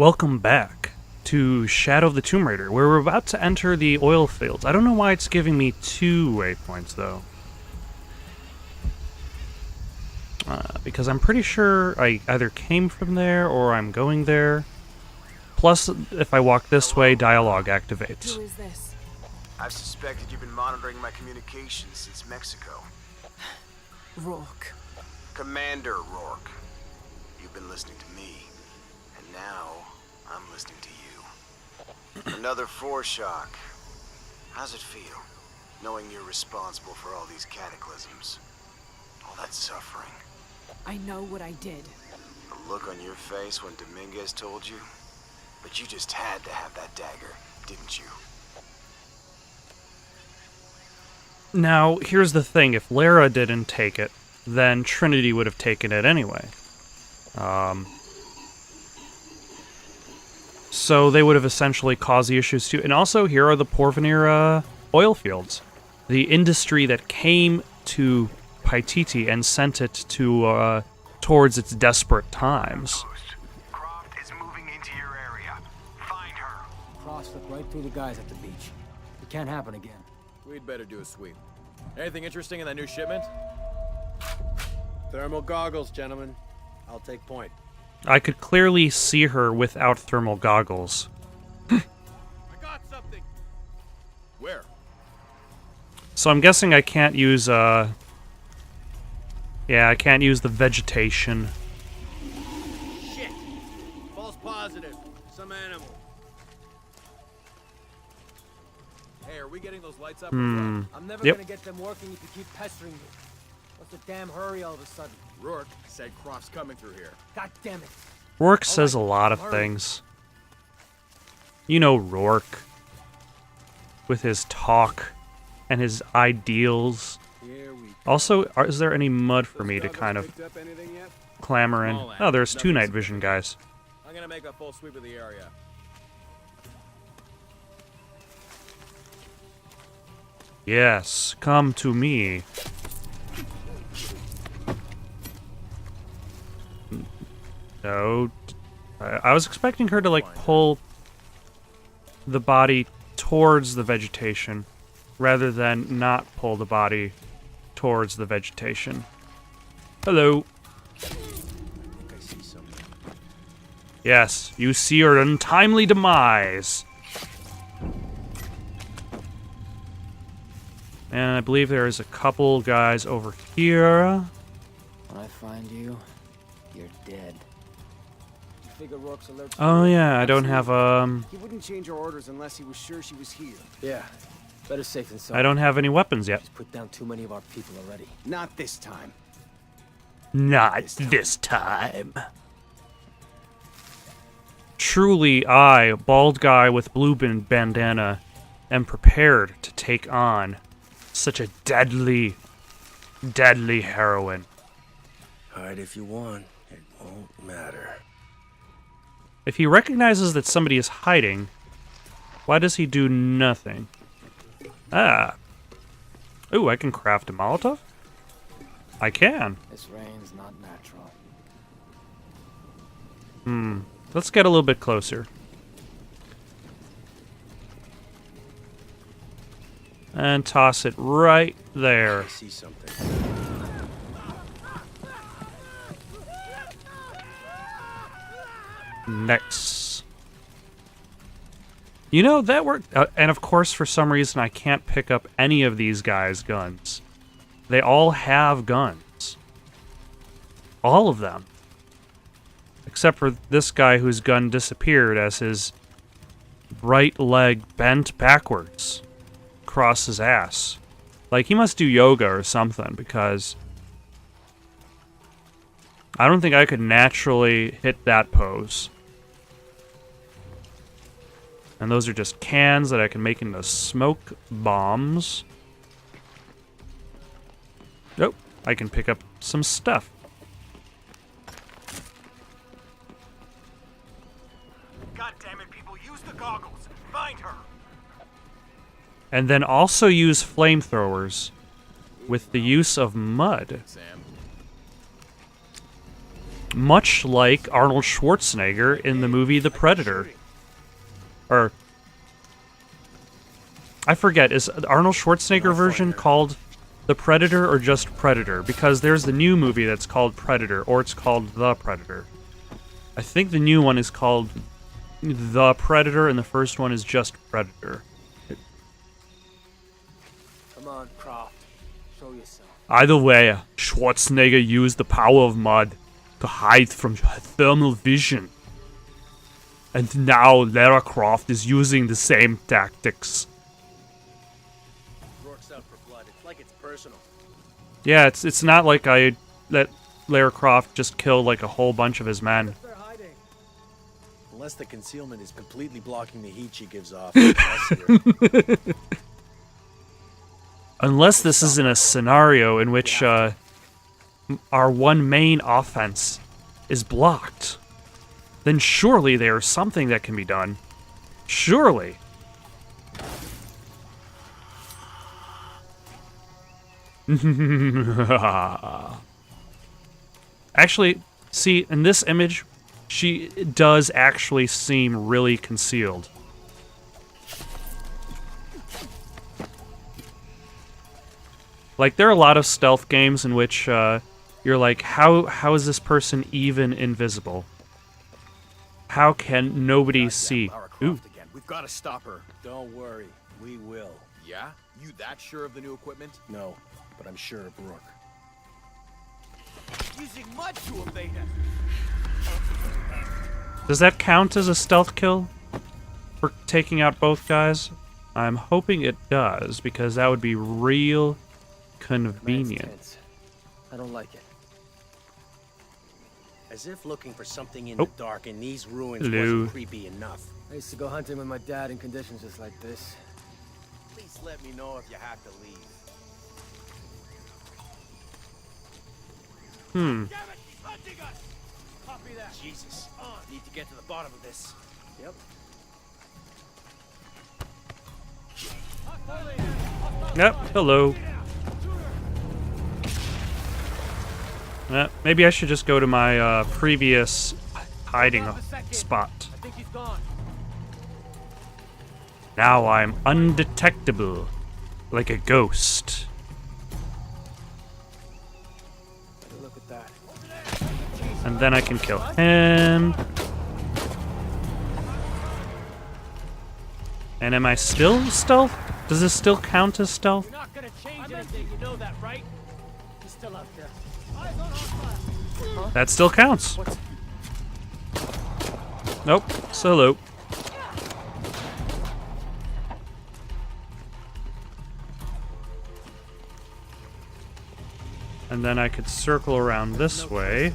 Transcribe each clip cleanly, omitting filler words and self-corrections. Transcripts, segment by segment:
Welcome back to Shadow of the Tomb Raider, where we're about to enter the oil fields. I don't know why it's giving me 2 waypoints, though. Because I'm pretty sure I either came from there or I'm going there. Plus, if I walk this way, dialogue activates. Who is this? I've suspected you've been monitoring my communications since Mexico. Rourke. Commander Rourke. You've been listening to me, and now I'm listening to you. Another foreshock. How's it feel, knowing you're responsible for all these cataclysms? All that suffering. I know what I did. The look on your face when Dominguez told you? But you just had to have that dagger, didn't you? Now, here's the thing. If Lara didn't take it, then Trinity would have taken it anyway. So they would have essentially caused the issues too. And also, here are the Porvenir oil fields. The industry that came to Paititi and sent it to towards its desperate times. Croft is moving into your area. Find her. Cross slipped right through the guys at the beach. It can't happen again. We'd better do a sweep. Anything interesting in that new shipment? Thermal goggles, gentlemen. I'll take point. I could clearly see her without thermal goggles. I got something. Where? So I'm guessing I can't use, yeah, I can't use the vegetation. Shit! False positive. Some animal. Hey, are we getting those lights up? I'm never Yep. gonna get them working if you keep pestering me. What's the damn hurry all of a sudden? Rourke said Croft's coming through here. God damn it. Rourke says a Alright, lot of hurry. things. You know Rourke. With his talk and his ideals. Here we go. Also, is there any mud for me to Those kind of goggles picked up anything yet? clamor in? Small Oh, there's 2 nothing night vision guys. I'm gonna make a full sweep of the area. Yes, come to me. No. I was expecting her to, like, pull the body towards the vegetation, rather than not pull the body towards the vegetation. Hello. I think I see something. Yes, you see her untimely demise. And I believe there is a couple guys over here. When I find you, you're dead. You figure Rourke's alert? Oh yeah, I don't have He wouldn't change our orders unless he was sure she was here. Yeah. Better safe than sorry. I don't have any weapons yet. He's put down too many of our people already. Not this time. Not this time. Truly, I, bald guy with blue bandana, am prepared to take on such a deadly, deadly heroine. Hide if you want. It won't matter. If he recognizes that somebody is hiding, why does he do nothing? Ah. Ooh, I can craft a Molotov? I can. This rain's not natural. Let's get a little bit closer. And toss it right there. I see something. Nice. You know, that worked. And of course, for some reason, I can't pick up any of these guys' guns. They all have guns. All of them. Except for this guy whose gun disappeared as his right leg bent backwards across his ass. Like, he must do yoga or something, because I don't think I could naturally hit that pose. And those are just cans that I can make into smoke bombs. Nope, I can pick up some stuff. God damn it, people, use the goggles. Find her. And then also use flamethrowers with the use of mud. Sam. much like Arnold Schwarzenegger in the movie The Predator. Or, I forget, is the Arnold Schwarzenegger version called The Predator or just Predator? Because there's the new movie that's called Predator, or it's called The Predator. I think the new one is called The Predator, and the first one is just Predator. Come on, Croft. Show yourself. Either way, Schwarzenegger used the power of mud to hide from thermal vision. And now Lara Croft is using the same tactics. Rourke's out for blood. It's like it's personal. Yeah, it's not like I let Lara Croft just kill like a whole bunch of his men. They're hiding. Unless the concealment is completely blocking the heat she gives off. I see her. Unless this is in a scenario in which our one main offense is blocked, then surely there's something that can be done. Surely. Actually, see, in this image, she does actually seem really concealed. Like, there are a lot of stealth games in which you're like, how is this person even invisible? How can nobody see? Lara Ooh, Croft again. We've got to stop her. Don't worry, we will. Yeah? You that sure of the new equipment? No, but I'm sure of Rourke. Using mud to evade us. does that count as a stealth kill for taking out both guys? I'm hoping it does, because that would be real convenient. Tense. I don't like it. As if looking for something in Oh. the dark in these ruins Hello. wasn't creepy enough. I used to go hunting with my dad in conditions just like this. Please let me know if you have to leave. Hmm. Damn it! He's hunting us! Copy that. Jesus. Need to get to the bottom of this. Yep. Yep, hello. Maybe I should just go to my previous hiding spot. I think he's gone. Now I'm undetectable, like a ghost. Look at that. And then I can kill him. And am I still stealth? Does this still count as stealth? You're not gonna change anything, you know that, right? He's still out there. That still counts. Nope, solo. And then I could circle around this way.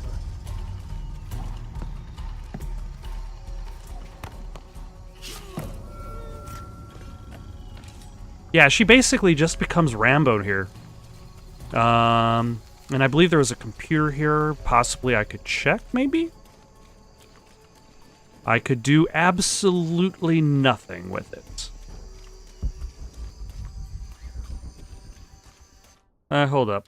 Yeah, she basically just becomes Rambo here. And I believe there was a computer here. Possibly I could check, maybe? I could do absolutely nothing with it. Hold up.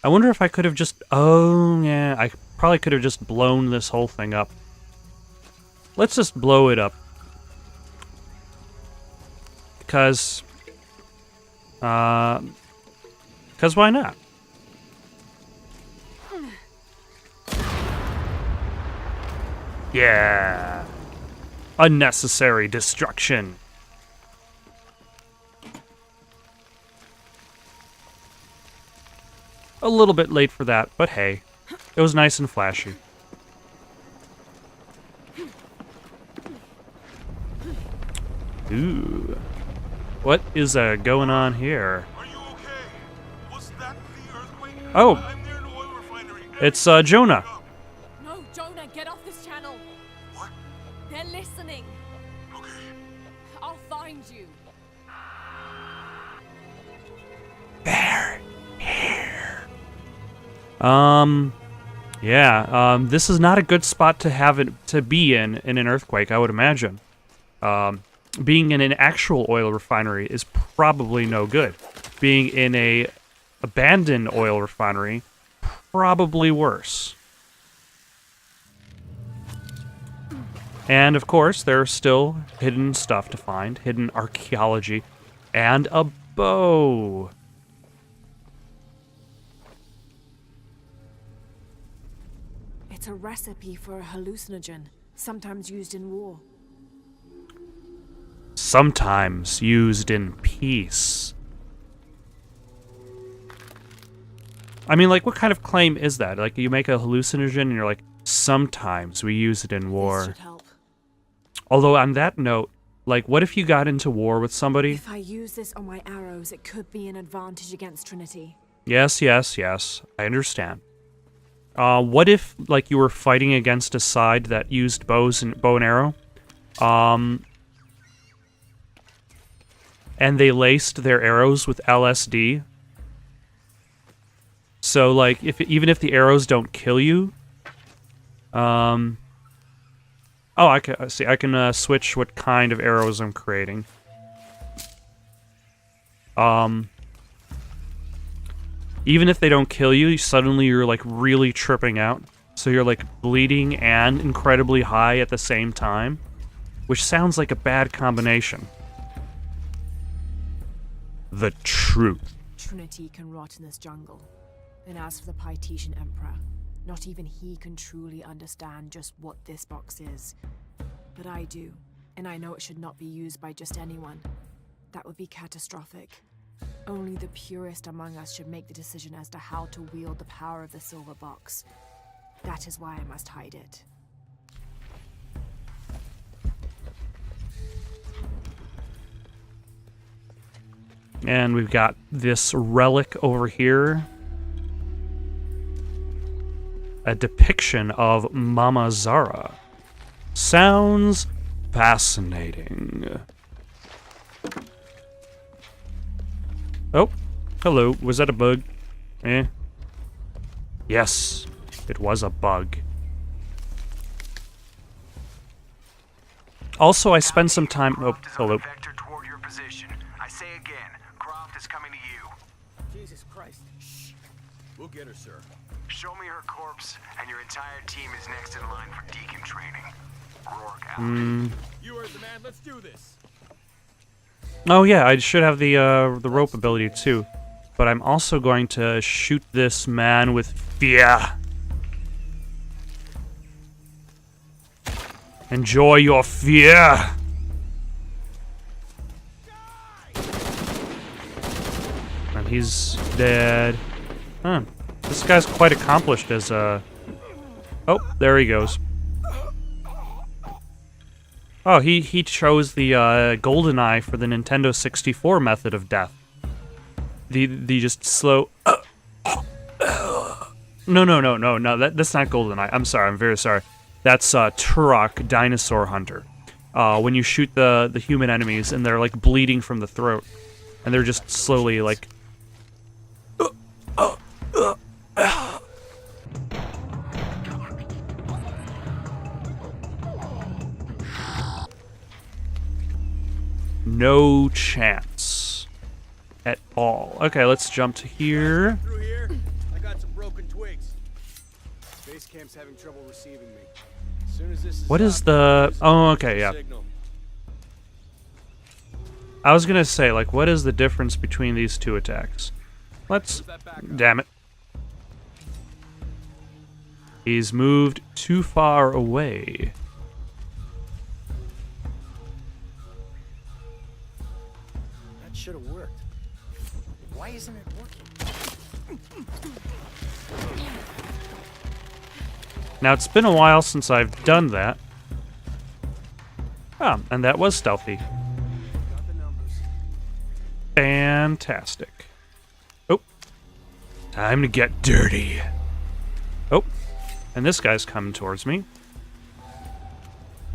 I wonder if I could have just... Oh, yeah. I probably could have just blown this whole thing up. Let's just blow it up. Because why not? Yeah. Unnecessary destruction. A little bit late for that, but hey, it was nice and flashy. Ooh. What is going on here? Are you okay? Was that the earthquake? Oh. I'm near an oil refinery. It's Jonah. No, Jonah, get off this channel. What? They're listening. Okay. I'll find you. They're here. Yeah, this is not a good spot to have it to be in an earthquake, I would imagine. Being in an actual oil refinery is probably no good. Being in a abandoned oil refinery, probably worse. And of course, there's still hidden stuff to find, hidden archaeology, and a bow. It's a recipe for a hallucinogen, sometimes used in war. Sometimes used in peace. I mean, like, what kind of claim is that? Like, you make a hallucinogen and you're like, sometimes we use it in This war. should help. Although, on that note, like, what if you got into war with somebody? If I use this on my arrows, it could be an advantage against Trinity. Yes, yes, yes. I understand. What if, like, you were fighting against a side that used bow and arrow? And they laced their arrows with LSD? So, like, even if the arrows don't kill you, oh, I can switch what kind of arrows I'm creating. Even if they don't kill you, suddenly you're, like, really tripping out. So you're, like, bleeding and incredibly high at the same time, which sounds like a bad combination. The truth. Trinity can rot in this jungle. And as for the Pytetian Emperor, not even he can truly understand just what this box is. But I do, and I know it should not be used by just anyone. That would be catastrophic. Only the purest among us should make the decision as to how to wield the power of the silver box. That is why I must hide it. And we've got this relic over here. A depiction of Mama Zara. Sounds fascinating. Oh, hello. Was that a bug? Eh. Yes, it was a bug. Also, I spent some time... Oh, hello. Vector toward your position. I say again, Croft is coming to you. Jesus Christ. Shh. We'll get her, sir. Show me her corpse, and your entire team is next in line for deacon training. Rourke out. You heard the man. Let's do this. Oh yeah, I should have the rope ability too. But I'm also going to shoot this man with fear. Enjoy your fear. And he's dead. Huh. This guy's quite accomplished as a... Oh, there he goes. Oh, he chose the GoldenEye for the Nintendo 64 method of death. The just slow... No, that's not GoldenEye. I'm sorry, I'm very sorry. That's Turok, Dinosaur Hunter. When you shoot the human enemies and they're, like, bleeding from the throat. And they're just slowly, like... No chance at all. Okay, let's jump to here. Through here. I got some broken twigs. Base camp's having trouble receiving me. As soon as this is What is up, the... Oh, okay, yeah. Signal. I was gonna say, like, what is the difference between these two attacks? Let's... Damn it. He's moved too far away. That should have worked. Why isn't it working? Now, it's been a while since I've done that. Oh, and that was stealthy. Got the numbers. Fantastic. Oh. Time to get dirty. Oh. And this guy's coming towards me. Can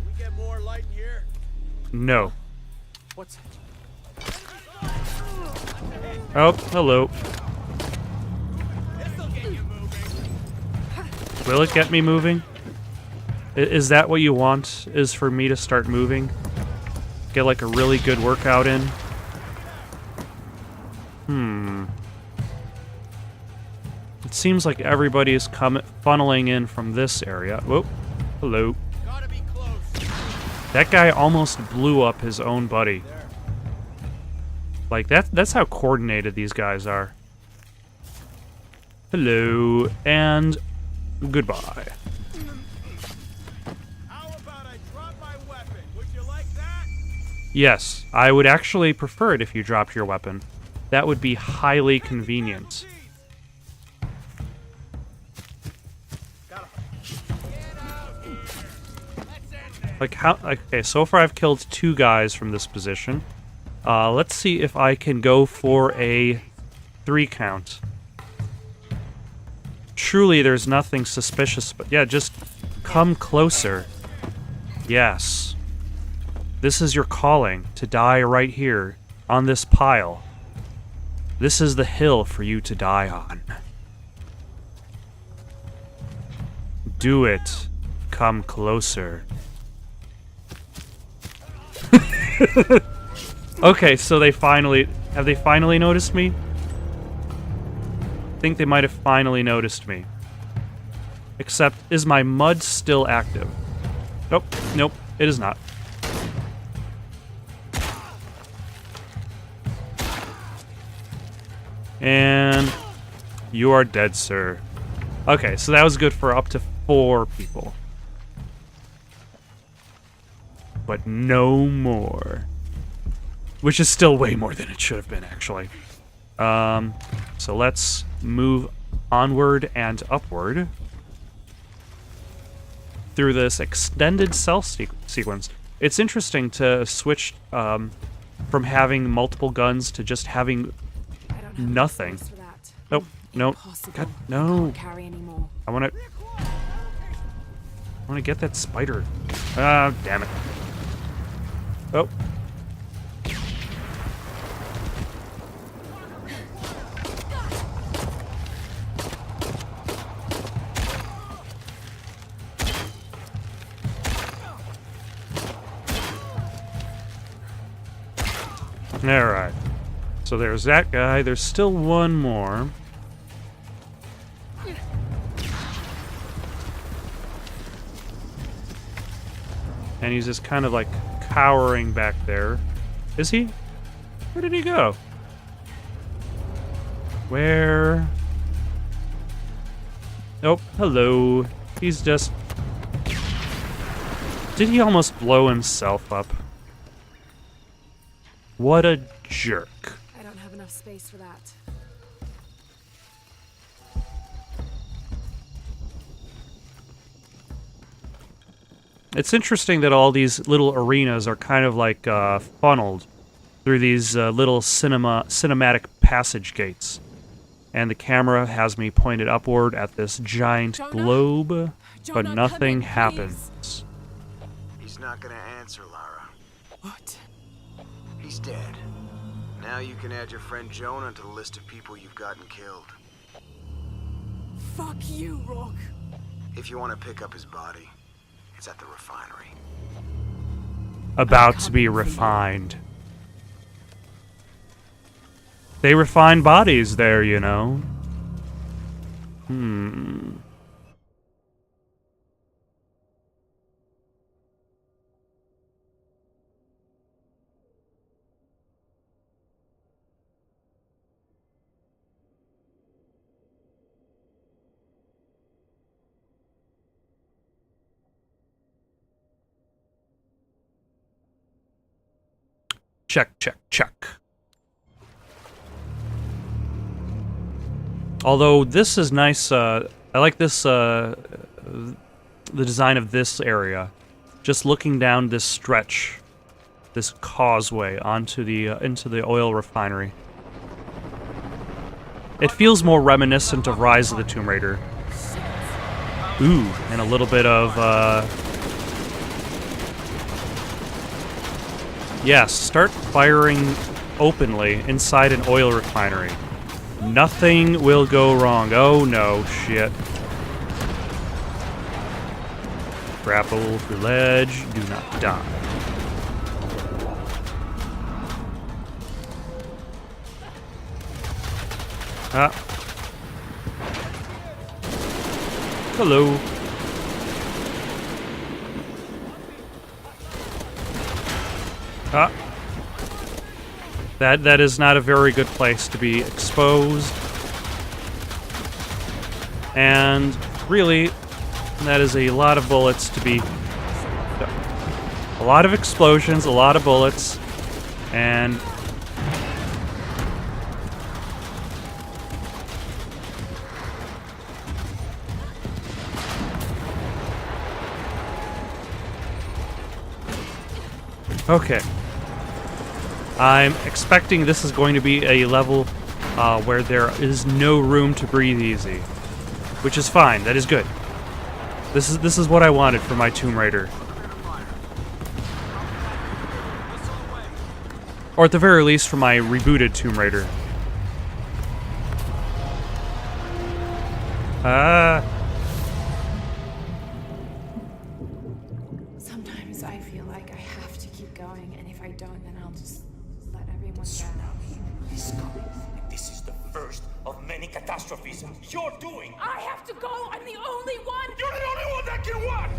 we get more light in here? No. What's... Oh, hello. This'll get you moving. Will it get me moving? Is that what you want? Is for me to start moving? Get like a really good workout in? It seems like everybody is funneling in from this area. Whoa. Hello. Gotta be close. That guy almost blew up his own buddy. Like, that's how coordinated these guys are. Hello. And goodbye. How about I drop my weapon? Would you like that? Yes, I would actually prefer it if you dropped your weapon. That would be highly convenient. Like how? Okay, so far I've killed 2 guys from this position. Let's see if I can go for a 3 count. Truly, there's nothing suspicious, but yeah, just come closer. Yes. This is your calling, to die right here, on this pile. This is the hill for you to die on. Do it. Come closer. Okay, so have they finally noticed me? I think they might have finally noticed me. Except, is my mud still active? Nope, nope, it is not. And you are dead, sir. Okay, so that was good for up to 4 people. But no more. Which is still way more than it should have been, actually. So let's move onward and upward through this extended cell sequence. It's interesting to switch from having multiple guns to just having I don't have nothing. space for that. Nope, nope. Impossible. God, I no. can't carry anymore. I want to get that spider. Ah, damn it. Oh. Alright. So there's that guy. There's still one more. And he's just kind of like cowering back there. Is he? Where did he go? Where? Oh, hello. He's just... Did he almost blow himself up? What a jerk. I don't have enough space for that. It's interesting that all these little arenas are kind of like funneled through these little cinematic passage gates. And the camera has me pointed upward at this giant globe, but Jonah, nothing come in, happens. He's not gonna answer, Lara. What? He's dead. Now you can add your friend Jonah to the list of people you've gotten killed. Fuck you, Rock. If you want to pick up his body, it's at the refinery. About to be refined. They refine bodies there, you know. Check, check, check. Although this is nice, I like this, the design of this area. Just looking down this stretch, this causeway onto the into the oil refinery. It feels more reminiscent of Rise of the Tomb Raider. Ooh, and a little bit of, yes, start firing openly inside an oil refinery. Nothing will go wrong. Oh no, shit. Grapple through ledge. Do not die. Ah. Hello. Ah. That is not a very good place to be exposed. And really, that is a lot of bullets to be... A lot of explosions, a lot of bullets, and... Okay. I'm expecting this is going to be a level where there is no room to breathe easy. Which is fine, that is good. This is what I wanted for my Tomb Raider. Or at the very least for my rebooted Tomb Raider. Sometimes I feel like I have to keep going, and if I don't, then I'll just let everyone down. He's coming. This is the first of many catastrophes you're doing. I have to go! I'm the only one! You're the only one that can what?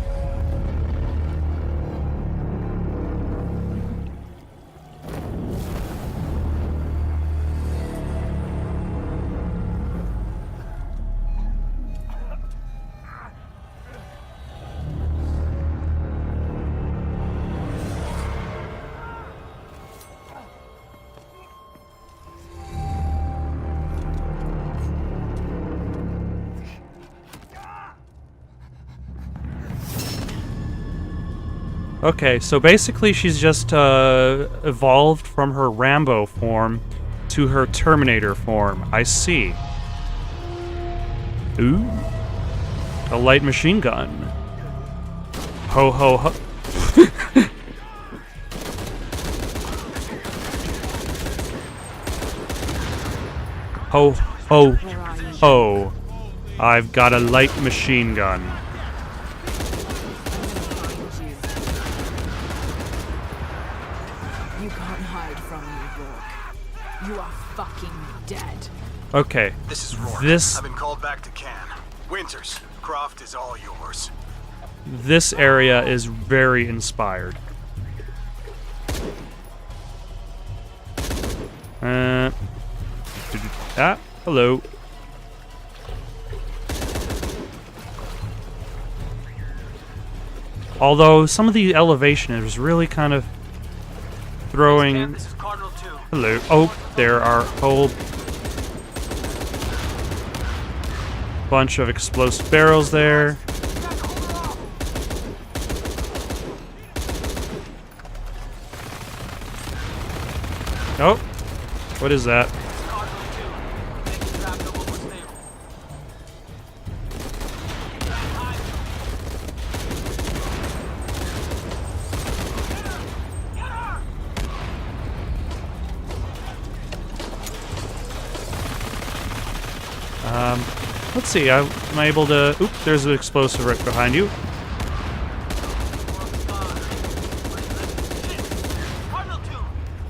Okay, so basically she's just evolved from her Rambo form to her Terminator form. I see. Ooh. A light machine gun. Ho ho ho. Ho ho ho. I've got a light machine gun. You can't hide from me, Rourke. You are fucking dead. Okay. This is Rourke. I've been called back to Cannes. Winters, Croft is all yours. This area is very inspired. Hello. Although some of the elevation is really kind of throwing... This is Cardinal 2. Hello. Oh, there are a whole bunch of explosive barrels there. Oh, what is that? Let's see, am I able to... Oop, there's an explosive right behind you. Cardinal 2,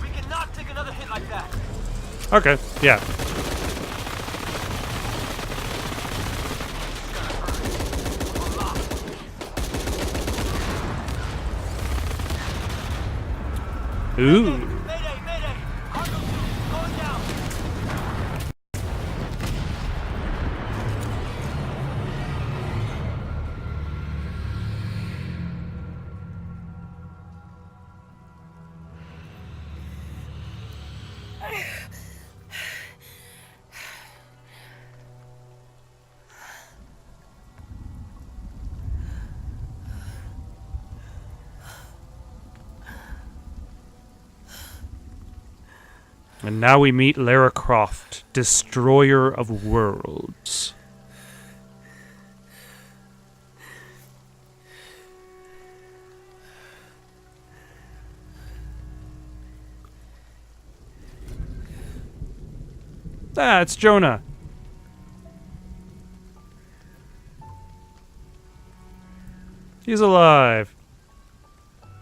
we cannot take another hit like that. Okay, yeah. Ooh. Mayday, mayday. Cardinal 2, going down. And now we meet Lara Croft, Destroyer of Worlds. Ah, it's Jonah. He's alive.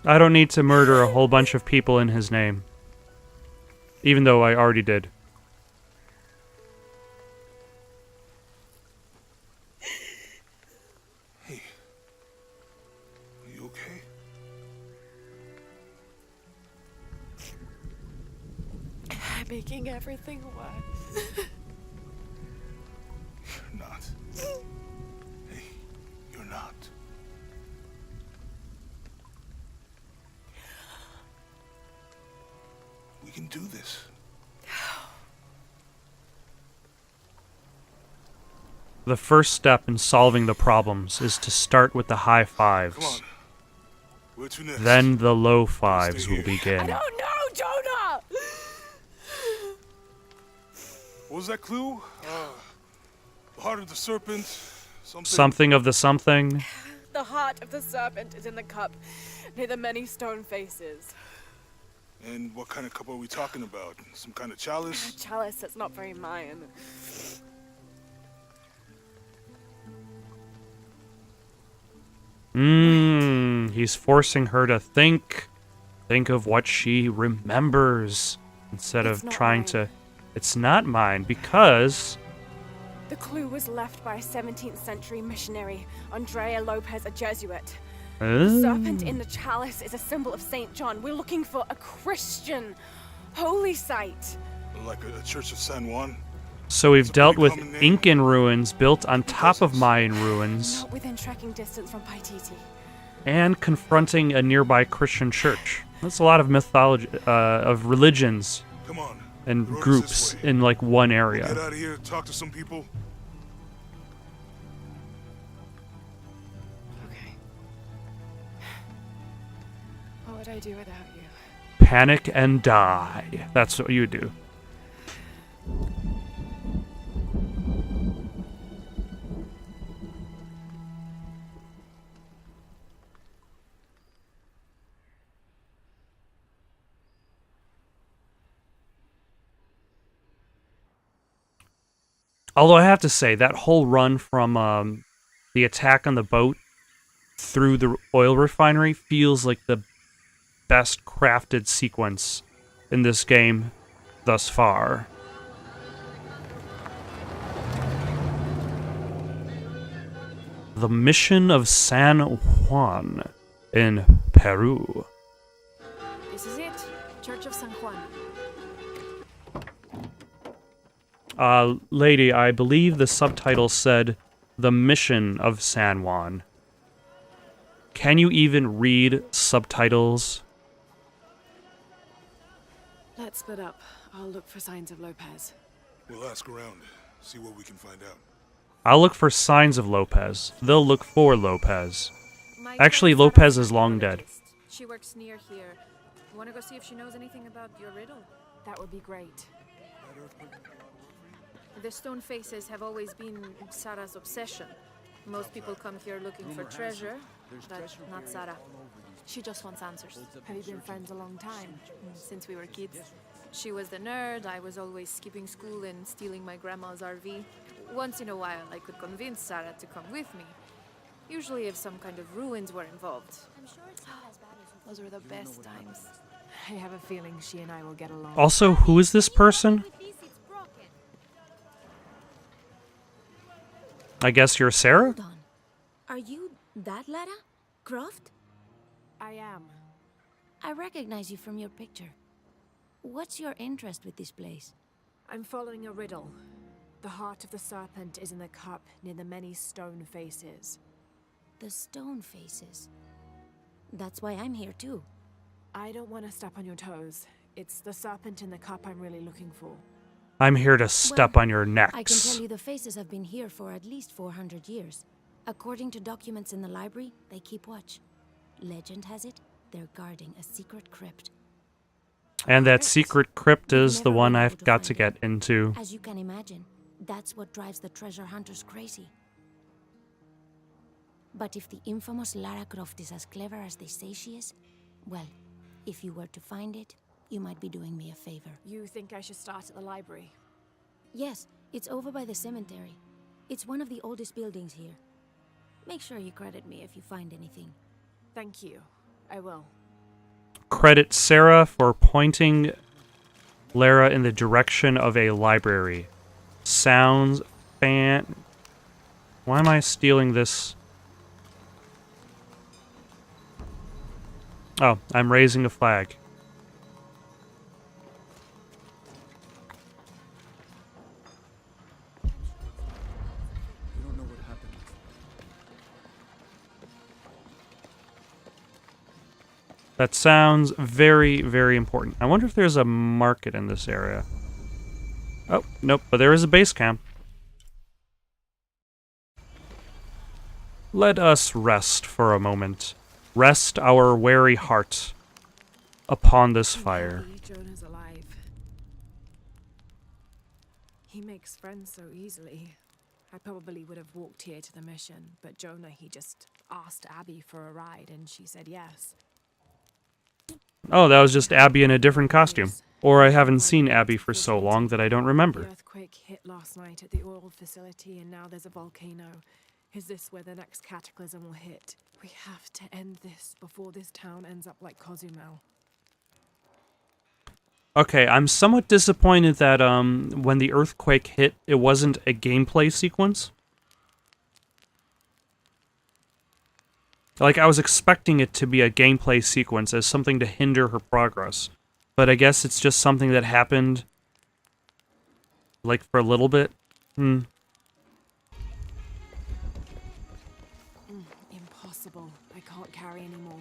I don't need to murder a whole bunch of people in his name. Even though I already did. Hey. Are you okay? I'm making everything worse. You're not. Hey, you're not. We can do this. The first step in solving the problems is to start with the high Come fives. on. Where to next? Then the low fives will I begin. don't know, Jonah! What was that clue? The heart of the serpent. Something of the something. The heart of the serpent is in the cup, near the many stone faces. And what kind of cup are we talking about? Some kind of chalice? Chalice, that's not very Mayan. He's forcing her to think of what she remembers instead It's of not trying mine. to. It's not mine because The clue was left by a 17th century missionary, Andrea Lopez, a Jesuit. The serpent in the chalice is a symbol of St. John. We're looking for a Christian holy site. Like a church of San Juan? So we've It's a dealt pretty with common name. Incan ruins built on top of Mayan ruins Not within trekking distance from Paititi. and confronting a nearby Christian church. That's a lot of mythology, of religions Come on. and The road is groups this way. in like one Get area. out of here, talk to some people. Okay. What would I do without you? Panic and die. That's what you do. Although I have to say, that whole run from the attack on the boat through the oil refinery feels like the best crafted sequence in this game thus far. The Mission of San Juan in Peru. This is it. Church of San Juan. Lady, I believe the subtitle said The Mission of San Juan. Can you even read subtitles? Let's split up. I'll look for signs of Lopez. We'll ask around, see what we can find out. I'll look for signs of Lopez. They'll look for Lopez. Actually, Lopez is long dead. She works near here. Want to go see if she knows anything about your riddle? That would be great. The stone faces have always been Sarah's obsession. Most people come here looking for treasure, but not Sarah. She just wants answers. Have you been friends a long time? Since we were kids. She was the nerd, I was always skipping school and stealing my grandma's RV. Once in a while, I could convince Sarah to come with me. Usually if some kind of ruins were involved. Those were the best times. I have a feeling she and I will get along. Also, who is this person? I guess you're Sarah? Hold on. Are you that Lara Croft? I am. I recognize you from your picture. What's your interest with this place? I'm following a riddle. The heart of the serpent is in the cup near the many stone faces. The stone faces. That's why I'm here too. I don't want to step on your toes. It's the serpent in the cup I'm really looking for. I'm here to step on your necks. I can tell you the faces have been here for at least 400 years. According to documents in the library, they keep watch. Legend has it, they're guarding a secret crypt. And that secret crypt We've is the never one been I've able to got find to it. get into. As you can imagine, that's what drives the treasure hunters crazy. But if the infamous Lara Croft is as clever as they say she is, well, if you were to find it, you might be doing me a favor. You think I should start at the library? Yes, it's over by the cemetery. It's one of the oldest buildings here. Make sure you credit me if you find anything. Thank you. I will. Credit Sarah for pointing Lara in the direction of a library. Sounds fan... Why am I stealing this? Oh, I'm raising a flag. You don't know what happened. That sounds very, very important. I wonder if there's a market in this area. Oh, nope, but there is a base camp. Let us rest for a moment. Rest our weary heart upon this fire. Maybe Jonah's alive. He makes friends so easily. I probably would have walked here to the mission, but Jonah, he just asked Abby for a ride and she said yes. Oh, that was just Abby in a different costume. Or I haven't seen Abby for so long that I don't remember. The earthquake hit last night at the oil facility and now there's a volcano. Is this where the next cataclysm will hit? We have to end this before this town ends up like Cozumel. Okay, I'm somewhat disappointed that when the earthquake hit, it wasn't a gameplay sequence. Like, I was expecting it to be a gameplay sequence as something to hinder her progress. But I guess it's just something that happened, like, for a little bit. Impossible. I can't carry anymore.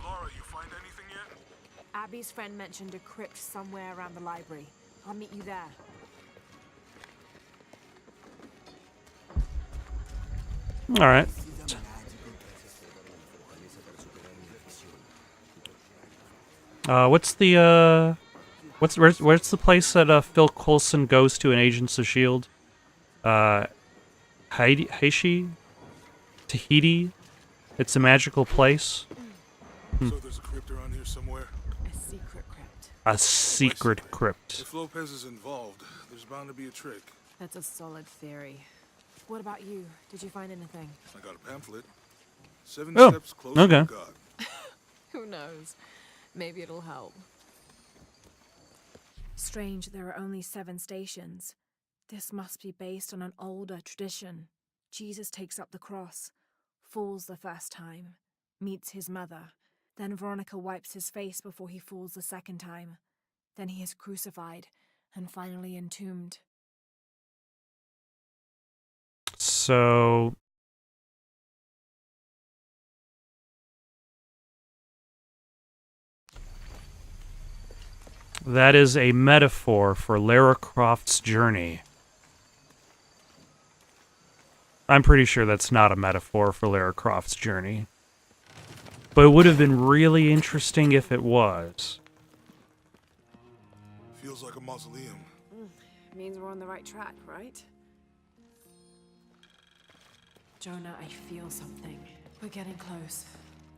Lara, you find anything yet? Abby's friend mentioned a crypt somewhere around the library. I'll meet you there. Alright. What's the, where's the place that, Phil Coulson goes to in Agents of S.H.I.E.L.D.? Tahiti? It's a magical place. So there's a crypt around here somewhere? A secret crypt. A secret crypt. If Lopez is involved, there's bound to be a trick. That's a solid theory. What about you? Did you find anything? I got a pamphlet. 7 Oh, steps closer okay. to God. Who knows? Maybe it'll help. Strange, there are only 7 stations. This must be based on an older tradition. Jesus takes up the cross, falls the first time, meets his mother. Then Veronica wipes his face before he falls the second time. Then he is crucified and finally entombed. So... that is a metaphor for Lara Croft's journey. I'm pretty sure that's not a metaphor for Lara Croft's journey. But it would have been really interesting if it was. Feels like a mausoleum. Means we're on the right track, right? Jonah, I feel something. We're getting close.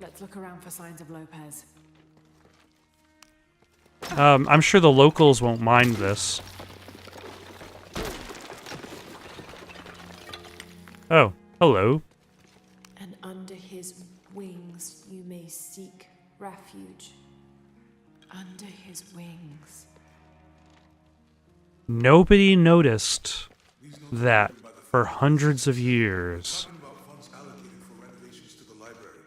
Let's look around for signs of Lopez. I'm sure the locals won't mind this. Oh, hello. And under his wings you may seek refuge. Under his wings. Nobody noticed that for hundreds of years. Talking about funds allocated for renovations to the library.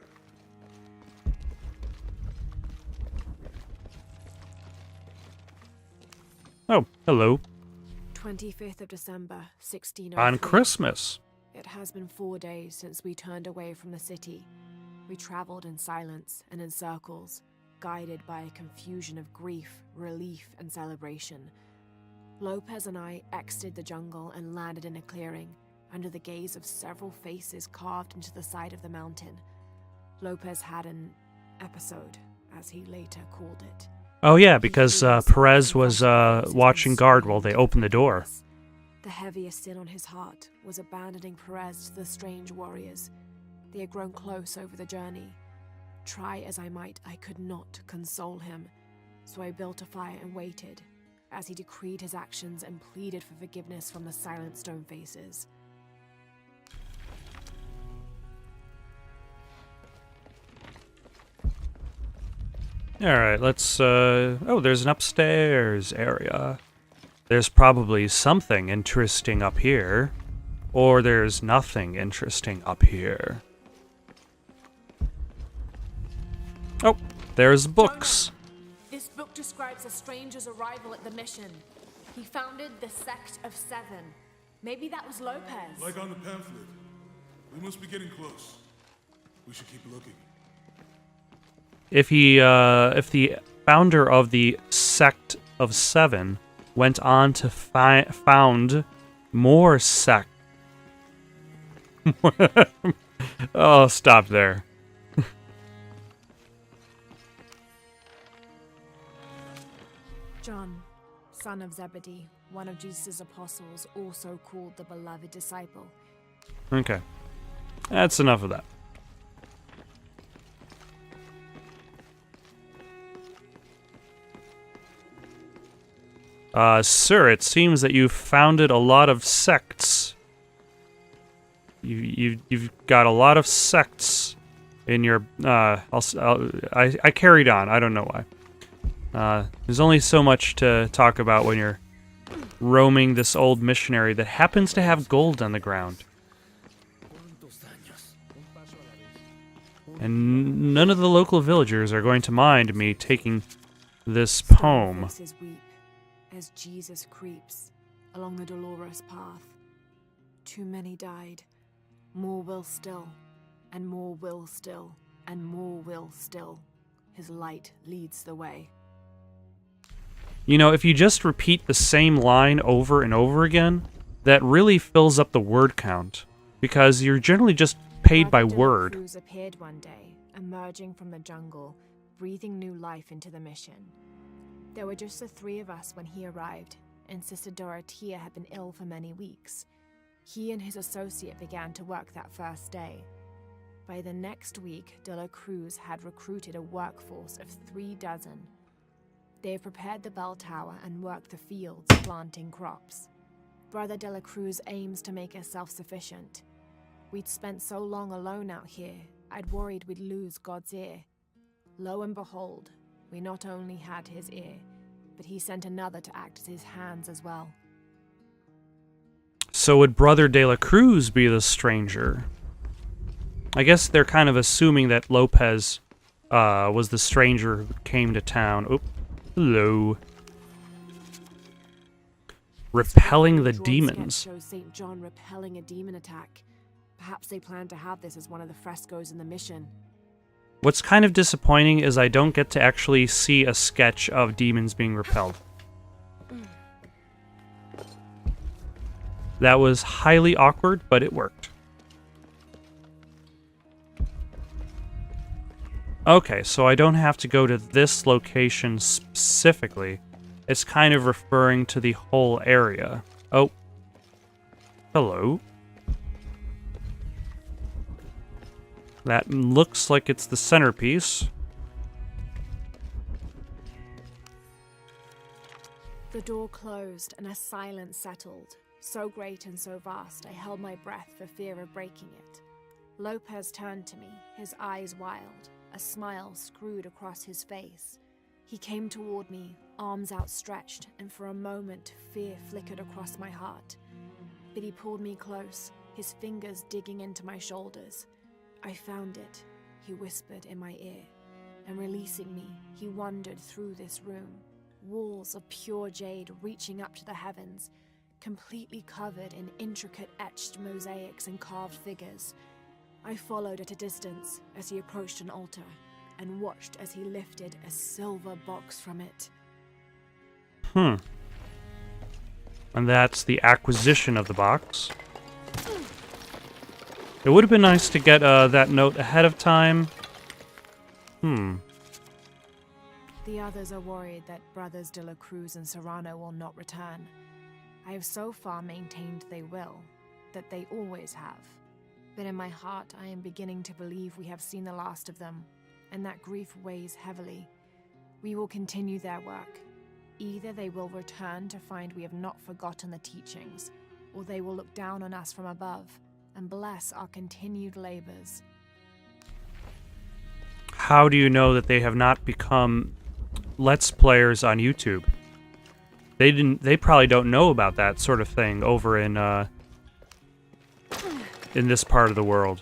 Oh, hello. 25th of December, 1603. On Christmas. It has been 4 days since we turned away from the city. We traveled in silence and in circles, guided by a confusion of grief, relief, and celebration. Lopez and I exited the jungle and landed in a clearing, under the gaze of several faces carved into the side of the mountain. Lopez had an episode, as he later called it. Oh yeah, because Perez was watching guard while they opened the door. The heaviest sin on his heart was abandoning Perez to the strange warriors. They had grown close over the journey. Try as I might, I could not console him. So I built a fire and waited, as he decreed his actions and pleaded for forgiveness from the silent stone faces. Alright, let's, oh, there's an upstairs area. There's probably something interesting up here. Or there's nothing interesting up here. Oh, there's books. This book describes a stranger's arrival at the mission. He founded the Sect of Seven. Maybe that was Lopez. Like on the pamphlet. We must be getting close. We should keep looking. If the founder of the Sect of Seven went on to found more sect. Oh, stop there. John, son of Zebedee, one of Jesus' apostles, also called the beloved disciple. Okay. That's enough of that. Sir, it seems that you've founded a lot of sects. You've got a lot of sects in your. I carried on. I don't know why. There's only so much to talk about when you're roaming this old missionary that happens to have gold on the ground. And none of the local villagers are going to mind me taking this poem. Faces weep as Jesus creeps along the dolorous path. Too many died. More will still, and more will still, and more will still. His light leads the way. You know, if you just repeat the same line over and over again, that really fills up the word count, because you're generally just paid by word. Cruz appeared one day, emerging from the jungle, breathing new life into the mission. There were just the three of us when he arrived, and Sister Dorothea had been ill for many weeks. He and his associate began to work that first day. By the next week, De La Cruz had recruited a workforce of 36. They have prepared the bell tower and worked the fields, planting crops. Brother De La Cruz aims to make us self-sufficient. We'd spent so long alone out here, I'd worried we'd lose God's ear. Lo and behold, we not only had his ear, but he sent another to act as his hands as well. So would Brother De La Cruz be the stranger? I guess they're kind of assuming that Lopez was the stranger who came to town. Oh, hello. Repelling the demons. Shows St. John repelling a demon attack. Perhaps they plan to have this as one of the frescoes in the mission. What's kind of disappointing is I don't get to actually see a sketch of demons being repelled. That was highly awkward, but it worked. Okay, so I don't have to go to this location specifically. It's kind of referring to the whole area. Oh. Hello. That looks like it's the centerpiece. The door closed and a silence settled. So great and so vast, I held my breath for fear of breaking it. Lopez turned to me, his eyes wild, a smile screwed across his face. He came toward me, arms outstretched, and for a moment fear flickered across my heart. But he pulled me close, his fingers digging into my shoulders. I found it, he whispered in my ear, and releasing me, he wandered through this room. Walls of pure jade reaching up to the heavens, completely covered in intricate etched mosaics and carved figures. I followed at a distance as he approached an altar, and watched as he lifted a silver box from it. And that's the acquisition of the box. It would have been nice to get that note ahead of time. The others are worried that Brothers De La Cruz and Serrano will not return. I have so far maintained they will, that they always have. But in my heart, I am beginning to believe we have seen the last of them, and that grief weighs heavily. We will continue their work. Either they will return to find we have not forgotten the teachings, or they will look down on us from above and bless our continued labors. How do you know that they have not become Let's Players on YouTube? They probably don't know about that sort of thing over in this part of the world.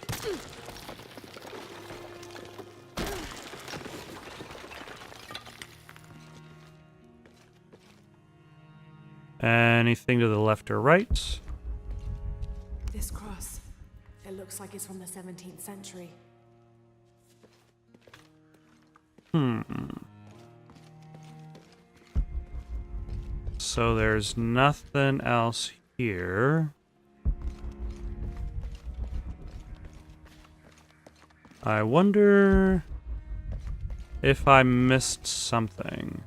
Anything to the left or right? This cross. It looks like it's from the 17th century. So there's nothing else here. I wonder if I missed something.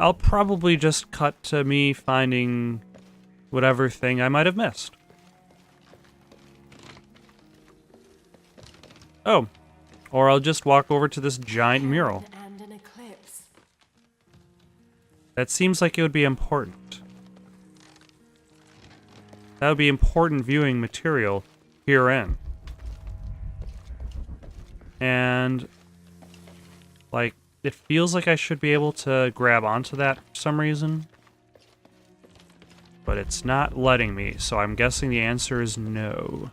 I'll probably just cut to me finding whatever thing I might have missed. Oh, or I'll just walk over to this giant mural. And an eclipse. That seems like it would be important. That would be important viewing material herein. And, like, it feels like I should be able to grab onto that for some reason. But it's not letting me, so I'm guessing the answer is no.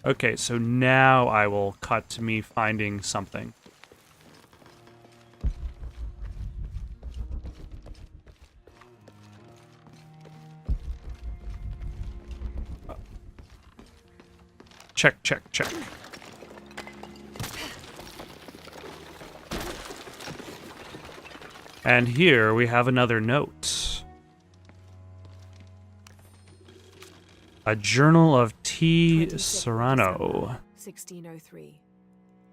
Okay, so now I will cut to me finding something. Check, check, check. And here we have another note. A journal of T. 26th Serrano. December, 1603.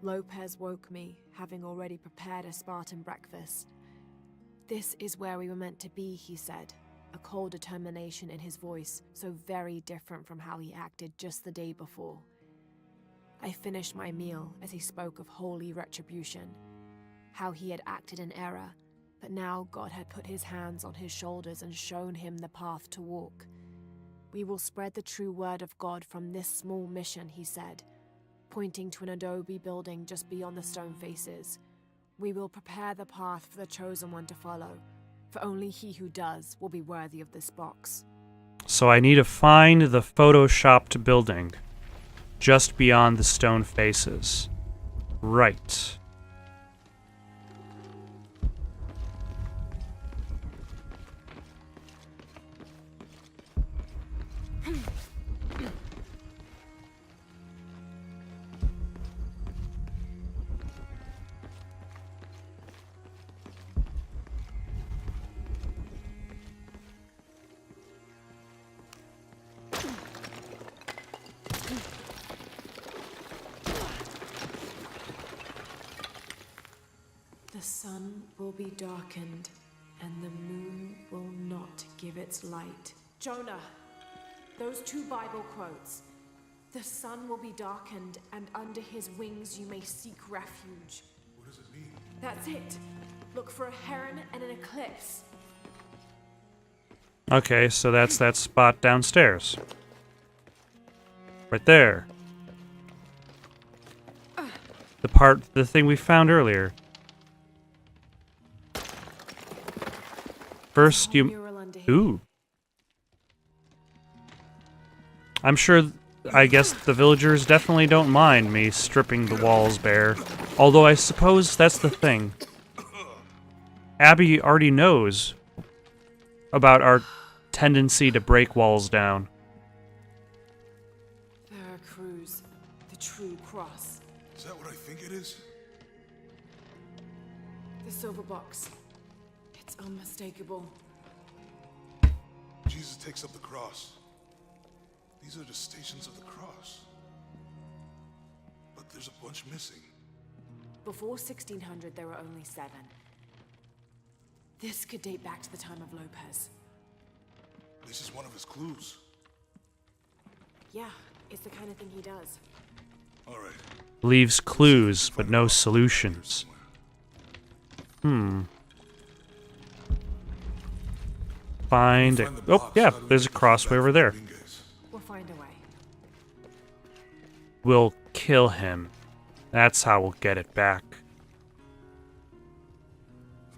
Lopez woke me, having already prepared a Spartan breakfast. This is where we were meant to be, he said, a cold determination in his voice, so very different from how he acted just the day before. I finished my meal as he spoke of holy retribution, how he had acted in error, but now God had put his hands on his shoulders and shown him the path to walk. We will spread the true word of God from this small mission, he said, pointing to an adobe building just beyond the stone faces. We will prepare the path for the chosen one to follow, for only he who does will be worthy of this box. So I need to find the photoshopped building just beyond the stone faces. Right. The sun will be darkened, and the moon will not give its light. Jonah, those two Bible quotes. The sun will be darkened, and under his wings you may seek refuge. What does it mean? That's it. Look for a heron and an eclipse. Okay, so that's that spot downstairs. Right there. The thing we found earlier. First you... Mural under here. Ooh. I'm sure, I guess the villagers definitely don't mind me stripping the walls bare. Although I suppose that's the thing. Abby already knows about our tendency to break walls down. Veracruz, the true cross. Is that what I think it is? The silver box. It's unmistakable. Jesus takes up the cross. These are the stations of the cross. But there's a bunch missing. Before 1600, there were only 7. This could date back to the time of Lopez. This is one of his clues. Yeah, it's the kind of thing he does. All right. Leaves clues, but no solutions. Find it. Oh, yeah, there's a crossway over there. We'll find a way. we'll kill him. That's how we'll get it back.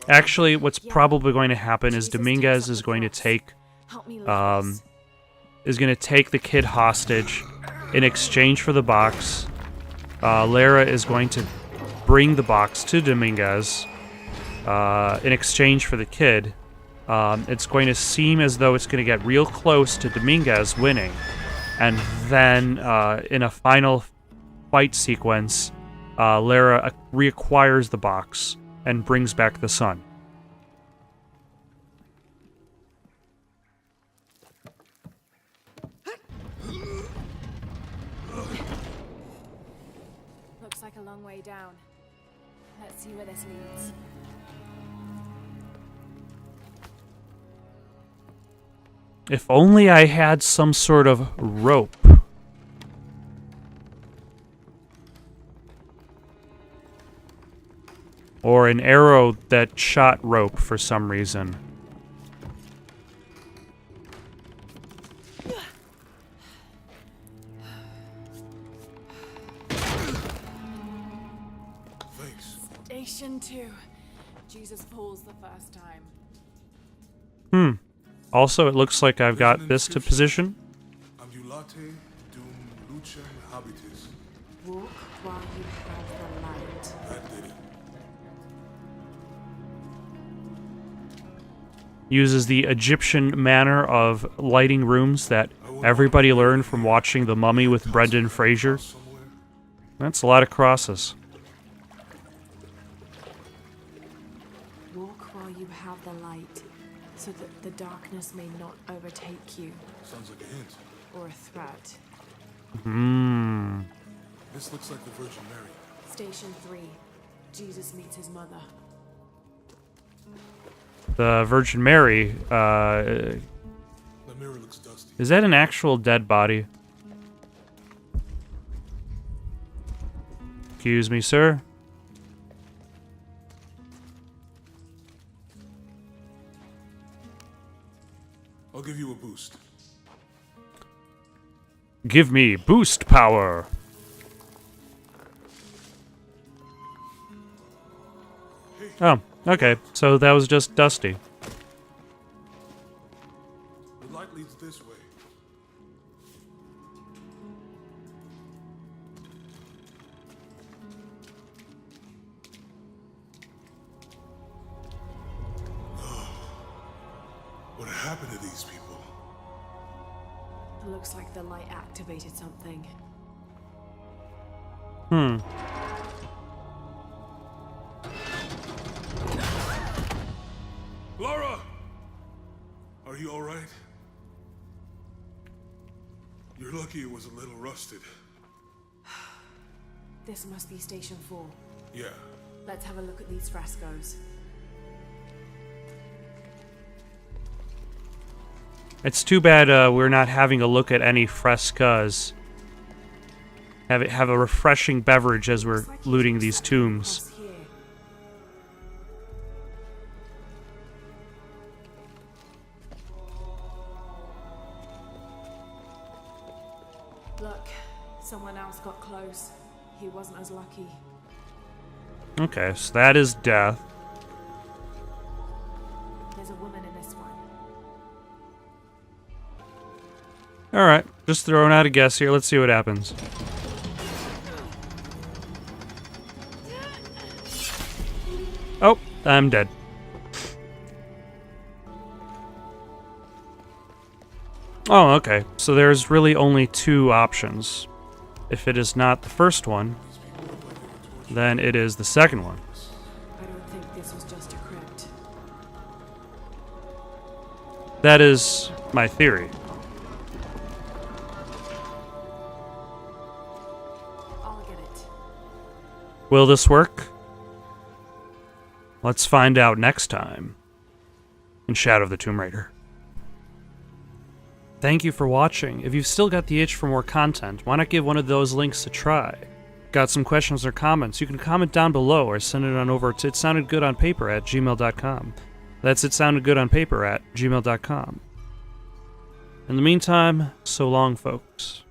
Actually, what's probably going to happen is Dominguez is going to take Help me lift this. the kid hostage in exchange for the box. Lara is going to bring the box to Dominguez in exchange for the kid. It's going to seem as though it's going to get real close to Dominguez winning. And then in a final fight sequence, Lara reacquires the box and brings back the son. Looks like a long way down. Let's see where this leads. If only I had some sort of rope. Or an arrow that shot rope for some reason. Thanks. Station 2. Jesus falls the first time. Also, it looks like I've got this to position. Ambulate dum lucem habitis. Walk while you have the light. That did it. Uses the Egyptian manner of lighting rooms that everybody learned from watching The Mummy with Brendan Fraser. Somewhere. That's a lot of crosses. Walk while you have the light, so that the darkness may not overtake you, Sounds like a hint. or a threat. This looks like the Virgin Mary. Station 3. Jesus meets his mother. The Virgin Mary, The mirror looks dusty. is that an actual dead body? Excuse me, sir. I'll give you a boost. Give me boost power. Oh, okay. So that was just Dusty. The light leads this way. What happened to these people? It looks like the light activated something. Lara! Are you alright? You're lucky it was a little rusted. This must be Station 4. Yeah. Let's have a look at these frescoes. It's too bad we're not having a look at any frescoes. Have a refreshing beverage as we're Looks like looting he's these stepping tombs. across here. Look, someone else got close. He wasn't as lucky. Okay, so that is death. There's a woman in this one. Alright, just throwing out a guess here. Let's see what happens. Oh, I'm dead. Oh, okay. So there's really only two options. If it is not the first one, then it is the second one. I don't think this was just a crypt. That is my theory. I'll get it. Will this work? Let's find out next time in Shadow of the Tomb Raider. Thank you for watching. If you've still got the itch for more content, why not give one of those links a try? Got some questions or comments? You can comment down below or send it on over to itsoundedgoodonpaper@gmail.com. That's itsoundedgoodonpaper@gmail.com. In the meantime, so long, folks.